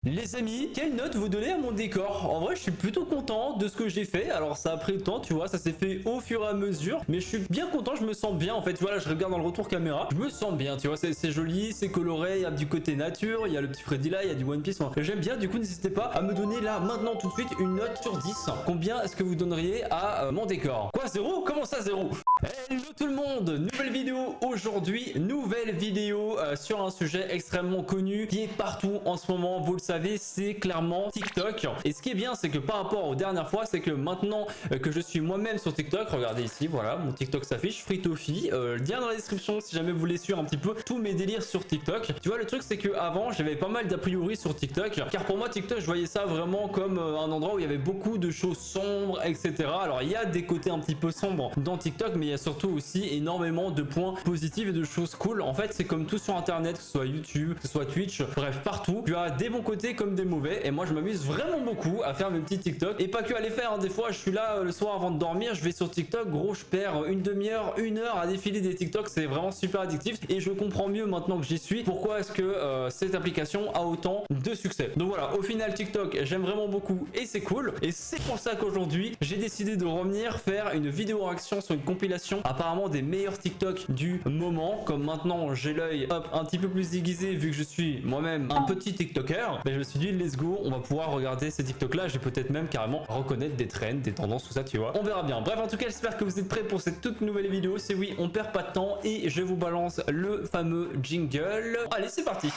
Les amis, quelle note vous donnez à mon décor? En vrai, je suis plutôt content de ce que j'ai fait. Alors, ça a pris le temps, tu vois, ça s'est fait au fur et à mesure. Mais je suis bien content, je me sens bien. En fait, tu vois, là, je regarde dans le retour caméra. Je me sens bien, tu vois, c'est joli, c'est coloré. Il y a du côté nature, il y a le petit Freddy là, il y a du One Piece. Enfin, j'aime bien, du coup, n'hésitez pas à me donner là, maintenant, tout de suite, une note sur 10. Combien est-ce que vous donneriez à mon décor? Quoi, 0? Comment ça, 0? Hello tout le monde, nouvelle vidéo aujourd'hui, nouvelle vidéo sur un sujet extrêmement connu qui est partout en ce moment, vous le savez, c'est clairement TikTok. Et ce qui est bien, c'est que par rapport aux dernières fois, c'est que maintenant que je suis moi-même sur TikTok, regardez ici, voilà, mon TikTok s'affiche, Fritofi, lien dans la description si jamais vous voulez suivre un petit peu tous mes délires sur TikTok. Tu vois, le truc c'est que avant j'avais pas mal d'a priori sur TikTok, car pour moi TikTok je voyais ça vraiment comme un endroit où il y avait beaucoup de choses sombres, etc. Alors il y a des côtés un petit peu sombres dans TikTok, mais il y a surtout aussi énormément de points positifs et de choses cool. En fait, c'est comme tout sur internet, que ce soit YouTube, que ce soit Twitch, bref, partout. Tu as des bons côtés comme des mauvais. Et moi, je m'amuse vraiment beaucoup à faire mes petits TikTok. Et pas que à les faire, hein. Des fois, je suis là le soir avant de dormir, je vais sur TikTok. Gros, je perds une demi-heure, une heure à défiler des TikTok. C'est vraiment super addictif. Et je comprends mieux maintenant que j'y suis pourquoi est-ce que cette application a autant de succès. Donc voilà, au final, TikTok, j'aime vraiment beaucoup et c'est cool. Et c'est pour ça qu'aujourd'hui, j'ai décidé de revenir faire une vidéo réaction sur une compilation apparemment des meilleurs TikTok du moment. Comme maintenant j'ai l'œil un petit peu plus aiguisé vu que je suis moi-même un petit TikToker, mais je me suis dit let's go, on va pouvoir regarder ces TikTok là. J'ai peut-être même carrément reconnaître des trends, des tendances, tout ça, tu vois. On verra bien. Bref, en tout cas, j'espère que vous êtes prêts pour cette toute nouvelle vidéo. C'est oui, on perd pas de temps et je vous balance le fameux jingle. Allez, c'est parti.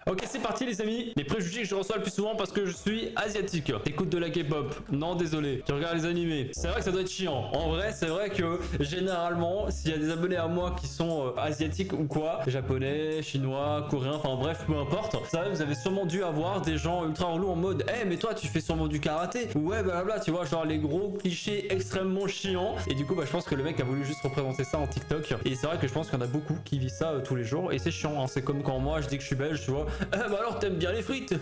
Ok, c'est parti les amis. Les préjugés que je reçois le plus souvent parce que je suis asiatique. T'écoutes de la K-pop? Non, désolé. Tu regardes les animés? C'est vrai que ça doit être chiant. En vrai, c'est vrai que généralement, s'il y a des abonnés à moi qui sont asiatiques ou quoi, japonais, chinois, coréens, enfin bref, peu importe, ça, vous avez sûrement dû avoir des gens ultra relous en mode eh mais toi tu fais sûrement du karaté? Ouais, blablabla, tu vois, genre les gros clichés extrêmement chiants. Et du coup, bah, je pense que le mec a voulu juste représenter ça en TikTok. Et c'est vrai que je pense qu'il y en a beaucoup qui vivent ça tous les jours. Et c'est chiant, hein. C'est comme quand moi je dis que je suis belge, tu vois. Ah bah alors t'aimes bien les frites.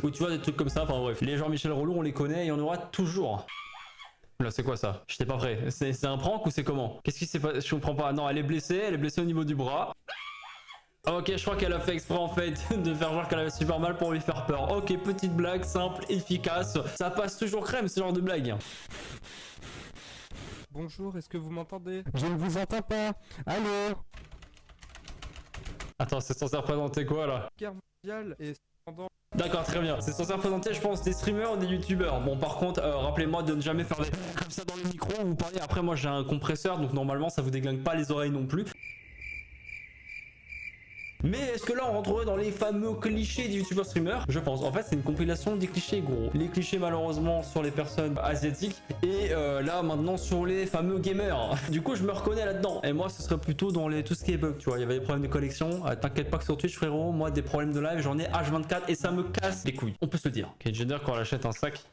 Ou tu vois des trucs comme ça, enfin bref. Les gens Michel Relou on les connaît et il y en aura toujours. Là c'est quoi ça? J'étais pas prêt. C'est un prank ou c'est comment? Qu'est-ce qui s'est passé? Je comprends pas. Non, elle est blessée au niveau du bras. Ok, je crois qu'elle a fait exprès en fait de faire genre qu'elle avait super mal pour lui faire peur. Ok, petite blague simple, efficace. Ça passe toujours crème ce genre de blague. Bonjour, est-ce que vous m'entendez? Je ne vous entends pas. Allô? Attends, c'est censé représenter quoi là? Guerre mondiale et cependant... D'accord, très bien. C'est censé représenter, je pense, des streamers ou des youtubeurs. Bon, par contre, rappelez-moi de ne jamais faire des comme ça dans le micro. Vous parlez. Après, moi, j'ai un compresseur, donc normalement, ça vous déglingue pas les oreilles non plus. Mais est-ce que là on rentrerait dans les fameux clichés des youtubeurs streamers? Je pense. En fait, c'est une compilation des clichés gros. Les clichés malheureusement sur les personnes asiatiques et là maintenant sur les fameux gamers. Du coup, je me reconnais là-dedans. Et moi, ce serait plutôt dans tout ce qui est bug, tu vois. Il y avait des problèmes de connexion. T'inquiète pas que sur Twitch, frérot, moi des problèmes de live, j'en ai H24 et ça me casse les couilles. On peut se le dire. Kate Jenner quand elle achète un sac.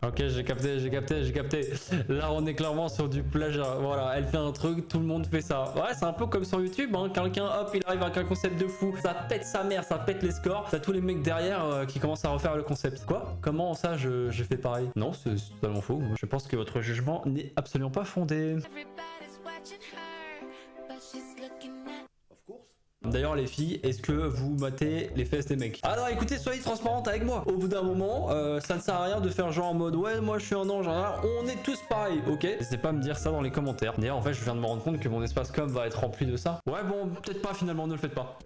Ok, j'ai capté. Là, on est clairement sur du plagiat. Voilà, elle fait un truc, tout le monde fait ça. Ouais, c'est un peu comme sur YouTube, hein. Quelqu'un, hop, il arrive avec un concept de fou. Ça pète sa mère, ça pète les scores. T'as tous les mecs derrière qui commencent à refaire le concept. Quoi? Comment ça, je fais pareil? Non, c'est totalement faux. Je pense que votre jugement n'est absolument pas fondé. D'ailleurs les filles, est-ce que vous matez les fesses des mecs? Ah non, écoutez, soyez transparentes avec moi. Au bout d'un moment, ça ne sert à rien de faire genre en mode ouais, moi je suis un ange, hein. On est tous pareils, ok? N'hésitez pas à me dire ça dans les commentaires. D'ailleurs, en fait, je viens de me rendre compte que mon espace com va être rempli de ça. Ouais, bon, peut-être pas finalement, ne le faites pas.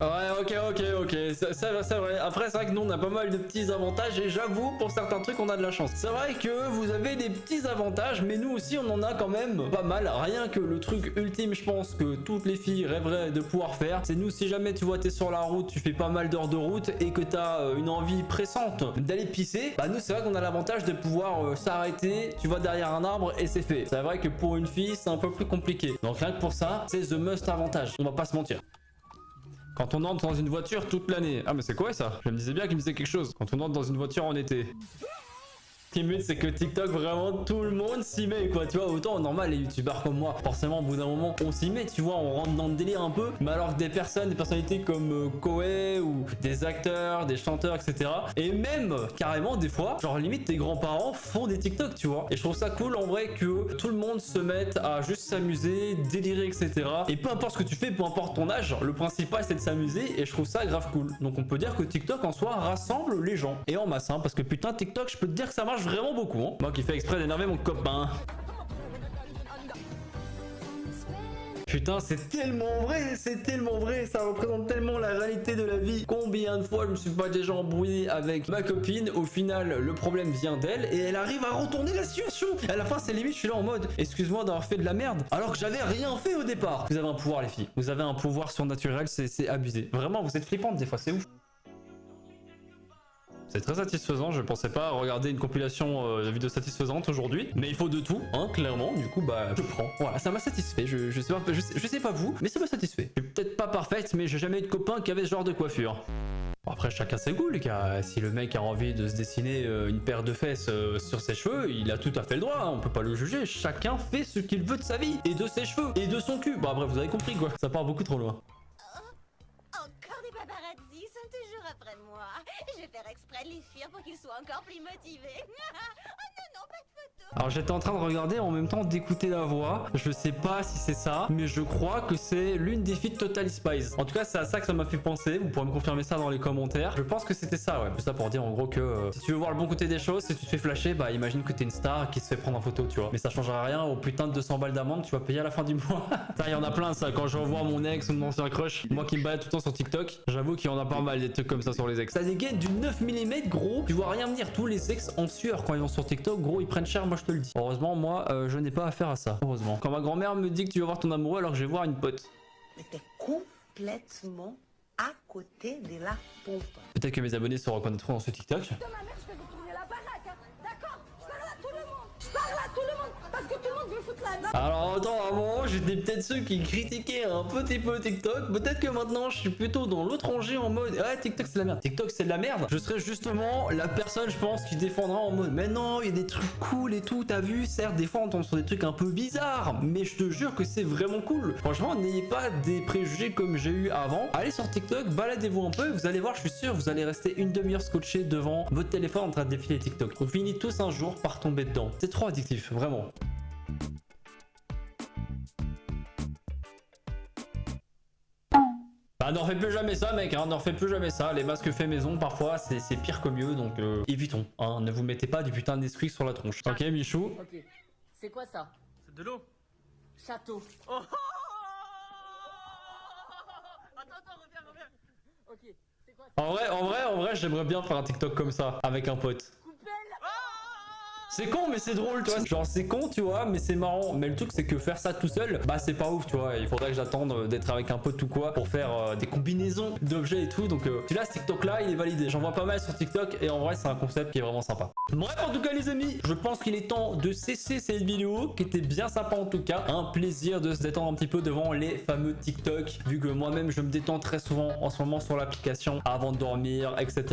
Ouais, ok, c'est vrai. Après, c'est vrai que nous, on a pas mal de petits avantages et j'avoue, pour certains trucs, on a de la chance. C'est vrai que vous avez des petits avantages, mais nous aussi, on en a quand même pas mal. Rien que le truc ultime, je pense, que toutes les filles rêveraient de pouvoir faire, c'est nous, si jamais tu vois, t'es sur la route, tu fais pas mal d'heures de route et que t'as une envie pressante d'aller pisser, bah nous, c'est vrai qu'on a l'avantage de pouvoir s'arrêter, tu vas derrière un arbre et c'est fait. C'est vrai que pour une fille, c'est un peu plus compliqué. Donc rien que pour ça, c'est the must avantage. On va pas se mentir. Quand on entre dans une voiture toute l'année. Ah mais c'est quoi ça? Je me disais bien qu'il me disait quelque chose. Quand on entre dans une voiture en été. Limite, c'est que TikTok, vraiment, tout le monde s'y met, quoi. Tu vois, autant normal, les youtubeurs comme moi, forcément, au bout d'un moment, on s'y met, tu vois, on rentre dans le délire un peu. Mais alors que des personnalités comme Koé ou des acteurs, des chanteurs, etc. Et même, carrément, des fois, genre limite, tes grands-parents font des TikTok, tu vois. Et je trouve ça cool en vrai que tout le monde se mette à juste s'amuser, délirer, etc. Et peu importe ce que tu fais, peu importe ton âge, le principal c'est de s'amuser et je trouve ça grave cool. Donc on peut dire que TikTok en soi rassemble les gens. Et en masse, hein, parce que putain, TikTok, je peux te dire que ça marche vraiment beaucoup. Hein. Moi qui fais exprès d'énerver mon copain. Putain, c'est tellement vrai, ça représente tellement la réalité de la vie. Combien de fois je me suis pas déjà embrouillé avec ma copine, au final le problème vient d'elle et elle arrive à retourner la situation. À la fin c'est limite, je suis là en mode, excuse-moi d'avoir fait de la merde, alors que j'avais rien fait au départ. Vous avez un pouvoir les filles, vous avez un pouvoir surnaturel, c'est abusé. Vraiment, vous êtes flippantes des fois, c'est ouf. C'est très satisfaisant, je pensais pas regarder une compilation de vidéos satisfaisantes aujourd'hui, mais il faut de tout, hein, clairement, du coup bah je prends. Voilà, ça m'a satisfait, je sais pas vous, mais ça m'a satisfait. Je suis peut-être pas parfaite, mais j'ai jamais eu de copain qui avait ce genre de coiffure. Bon, après chacun ses goûts les gars, si le mec a envie de se dessiner une paire de fesses sur ses cheveux, il a tout à fait le droit, hein, on peut pas le juger, chacun fait ce qu'il veut de sa vie, et de ses cheveux, et de son cul. Bon après vous avez compris quoi, ça part beaucoup trop loin. Encore des paparazzi sont toujours après moi. Je vais faire exprès de les fuir pour qu'ils soient encore plus motivés. Oh non, non, pas de photo. Alors j'étais en train de regarder en même temps d'écouter la voix. Je sais pas si c'est ça, mais je crois que c'est l'une des filles de Total Spies. En tout cas c'est à ça que ça m'a fait penser. Vous pourrez me confirmer ça dans les commentaires. Je pense que c'était ça, ouais. Tout ça pour dire en gros que si tu veux voir le bon côté des choses, si tu te fais flasher, bah imagine que t'es une star qui se fait prendre en photo, tu vois. Mais ça changera rien au putain de 200 balles d'amende que tu vas payer à la fin du mois. Ça, il y en a plein ça. Quand je revois mon ex ou mon ancien crush, moi qui me balade tout le temps sur TikTok, j'avoue qu'il y en a pas mal des trucs comme ça sur les ex. Ça dégaine du 9 mm gros. Tu vois rien venir. Tous les ex en sueur quand ils vont sur TikTok, gros ils prennent cher, moi je te le dis. Heureusement moi je n'ai pas affaire à ça. Heureusement. Quand ma grand-mère me dit que tu vas voir ton amoureux alors que je vais voir une pote. Mais t'es complètement à côté de la pompe. Peut-être que mes abonnés se reconnaîtront dans ce TikTok. De ma mère, je vais vous tourner la baraque, hein. D'accord? Je parle à tout le monde. Je parle à tout le monde parce que tout le monde veut foutre la merde. Alors attends, à un moment j'étais peut-être ceux qui critiquaient un petit peu TikTok. Peut-être que maintenant je suis plutôt dans l'autre rangée en mode ouais TikTok c'est de la merde. TikTok c'est de la merde. Je serais justement la personne je pense qui défendra en mode mais non il y a des trucs cool et tout. T'as vu, certes des fois on tombe sur des trucs un peu bizarres, mais je te jure que c'est vraiment cool. Franchement n'ayez pas des préjugés comme j'ai eu avant. Allez sur TikTok, baladez-vous un peu, vous allez voir, je suis sûr vous allez rester une demi-heure scotché devant votre téléphone en train de défiler TikTok. On finit tous un jour par tomber dedans. C'est trop addictif, vraiment. Bah n'en refais plus jamais ça mec, hein, n'en refais plus jamais ça. Les masques faits maison parfois c'est pire que mieux, donc évitons, hein, ne vous mettez pas du putain d'esprit sur la tronche. Ok Michou. Ok, c'est quoi ça? C'est de l'eau. Château. Oh Attends, reviens. Ok, c'est quoi ça? En vrai j'aimerais bien faire un TikTok comme ça, avec un pote. Coupelle. C'est con mais c'est drôle tu vois, genre c'est con tu vois mais c'est marrant. Mais le truc c'est que faire ça tout seul, bah c'est pas ouf tu vois. Il faudrait que j'attende d'être avec un pote ou quoi pour faire des combinaisons d'objets et tout. Donc celui-là ce TikTok là il est validé. J'en vois pas mal sur TikTok et en vrai c'est un concept qui est vraiment sympa. Bref en tout cas les amis, je pense qu'il est temps de cesser cette vidéo qui était bien sympa en tout cas. Un plaisir de se détendre un petit peu devant les fameux TikTok, vu que moi-même je me détends très souvent en ce moment sur l'application avant de dormir etc.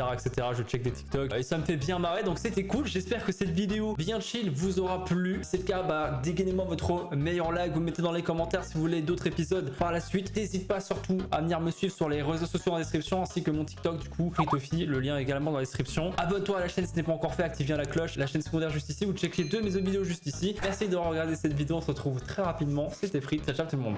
Je check des TikTok et ça me fait bien marrer, donc c'était cool. J'espère que cette vidéo bien chill vous aura plu. Si c'est le cas, bah dégainez-moi votre meilleur like, vous mettez dans les commentaires si vous voulez d'autres épisodes par la suite. N'hésite pas surtout à venir me suivre sur les réseaux sociaux en description, ainsi que mon TikTok du coup Fritofi, le lien est également dans la description. Abonne-toi à la chaîne si ce n'est pas encore fait, active bien la cloche, la chaîne secondaire juste ici, vous checkez deux mes autres vidéos juste ici. Merci d'avoir regardé cette vidéo, on se retrouve très rapidement. C'était Frit, ciao tout le monde.